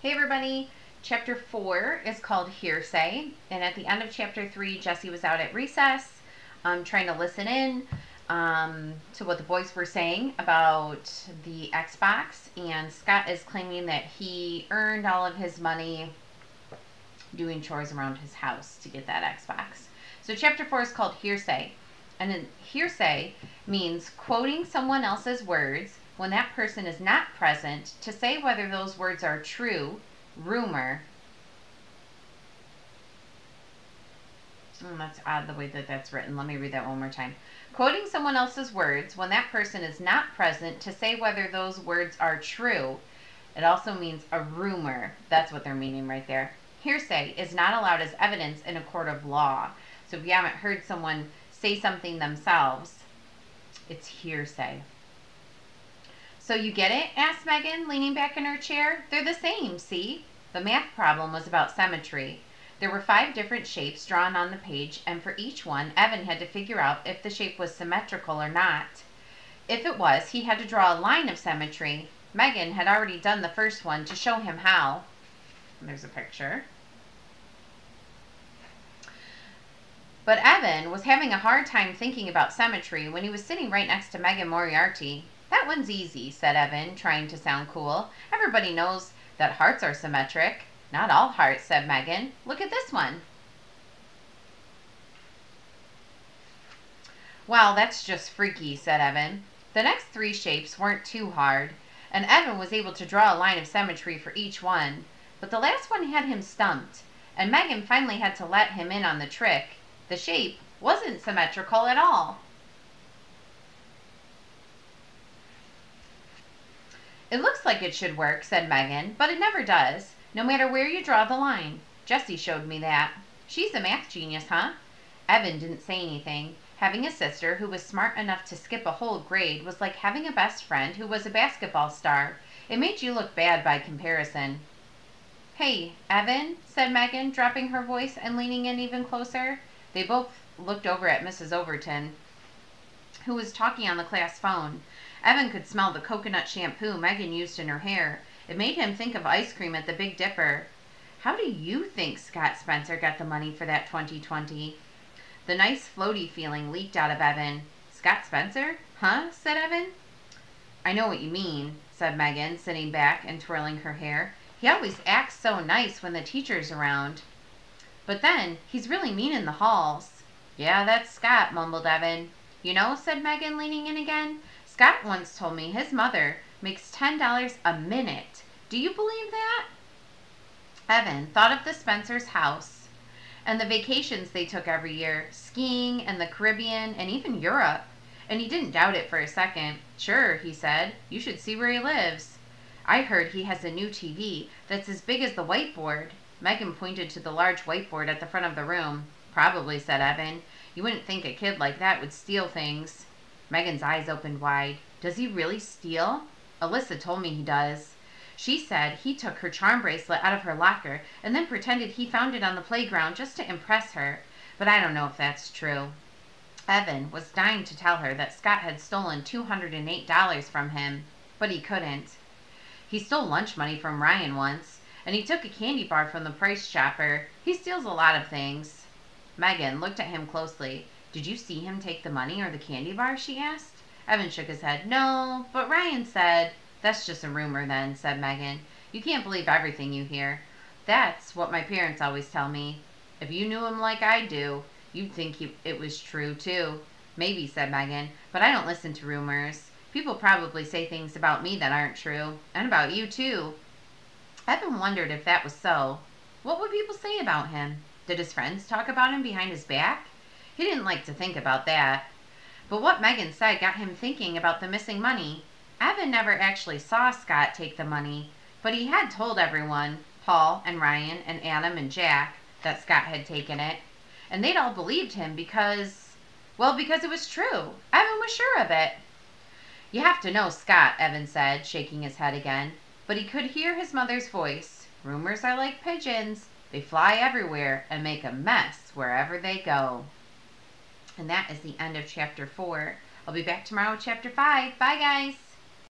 Hey everybody, chapter 4 is called Hearsay, and at the end of chapter 3, Jesse was out at recess trying to listen in to what the boys were saying about the Xbox, and Scott is claiming that he earned all of his money doing chores around his house to get that Xbox. So chapter 4 is called Hearsay, and hearsay means quoting someone else's words when that person is not present to say whether those words are true, rumor. That's odd the way that that's written. Let me read that one more time. Quoting someone else's words when that person is not present to say whether those words are true. It also means a rumor. That's what they're meaning right there. Hearsay is not allowed as evidence in a court of law. So if you haven't heard someone say something themselves, it's hearsay. So you get it? Asked Megan, leaning back in her chair. They're the same, see? The math problem was about symmetry. There were 5 different shapes drawn on the page, and for each one, Evan had to figure out if the shape was symmetrical or not. If it was, he had to draw a line of symmetry. Megan had already done the first one to show him how. There's a picture. But Evan was having a hard time thinking about symmetry when he was sitting right next to Megan Moriarty. That one's easy, said Evan, trying to sound cool. Everybody knows that hearts are symmetric. Not all hearts, said Megan. Look at this one. Well, that's just freaky, said Evan. The next 3 shapes weren't too hard, and Evan was able to draw a line of symmetry for each one. But the last one had him stumped, and Megan finally had to let him in on the trick. The shape wasn't symmetrical at all. It looks like it should work, said Megan, but it never does, no matter where you draw the line. Jessie showed me that. She's a math genius, huh? Evan didn't say anything. Having a sister who was smart enough to skip a whole grade was like having a best friend who was a basketball star. It made you look bad by comparison. Hey, Evan, said Megan, dropping her voice and leaning in even closer. They both looked over at Mrs. Overton, who was talking on the class phone. Evan could smell the coconut shampoo Megan used in her hair. It made him think of ice cream at the Big Dipper. How do you think Scott Spencer got the money for that 2020? The nice floaty feeling leaked out of Evan. Scott Spencer? Huh? Said Evan. I know what you mean, said Megan, sitting back and twirling her hair. He always acts so nice when the teacher's around. But then, he's really mean in the halls. Yeah, that's Scott, mumbled Evan. You know, said Megan, leaning in again, Scott once told me his mother makes $10 a minute. Do you believe that? Evan thought of the Spencer's house and the vacations they took every year, skiing and the Caribbean and even Europe, and he didn't doubt it for a second. Sure, he said, you should see where he lives. I heard he has a new TV that's as big as the whiteboard. Megan pointed to the large whiteboard at the front of the room. Probably, said Evan. You wouldn't think a kid like that would steal things. Megan's eyes opened wide. Does he really steal? Alyssa told me he does. She said he took her charm bracelet out of her locker and then pretended he found it on the playground just to impress her. But I don't know if that's true. Evan was dying to tell her that Scott had stolen $208 from him, but he couldn't. He stole lunch money from Ryan once, and he took a candy bar from the Price Chopper. He steals a lot of things. Megan looked at him closely. Did you see him take the money or the candy bar? She asked. Evan shook his head. No, but Ryan said. That's just a rumor then, said Megan. You can't believe everything you hear. That's what my parents always tell me. If you knew him like I do, you'd think it was true too. Maybe, said Megan, but I don't listen to rumors. People probably say things about me that aren't true, and about you too. Evan wondered if that was so. What would people say about him? Did his friends talk about him behind his back? He didn't like to think about that. But what Megan said got him thinking about the missing money. Evan never actually saw Scott take the money, but he had told everyone, Paul and Ryan and Adam and Jack, that Scott had taken it. And they'd all believed him because it was true. Evan was sure of it. You have to know Scott, Evan said, shaking his head again. But he could hear his mother's voice. Rumors are like pigeons. They fly everywhere and make a mess wherever they go. And that is the end of chapter 4. I'll be back tomorrow with chapter 5. Bye, guys.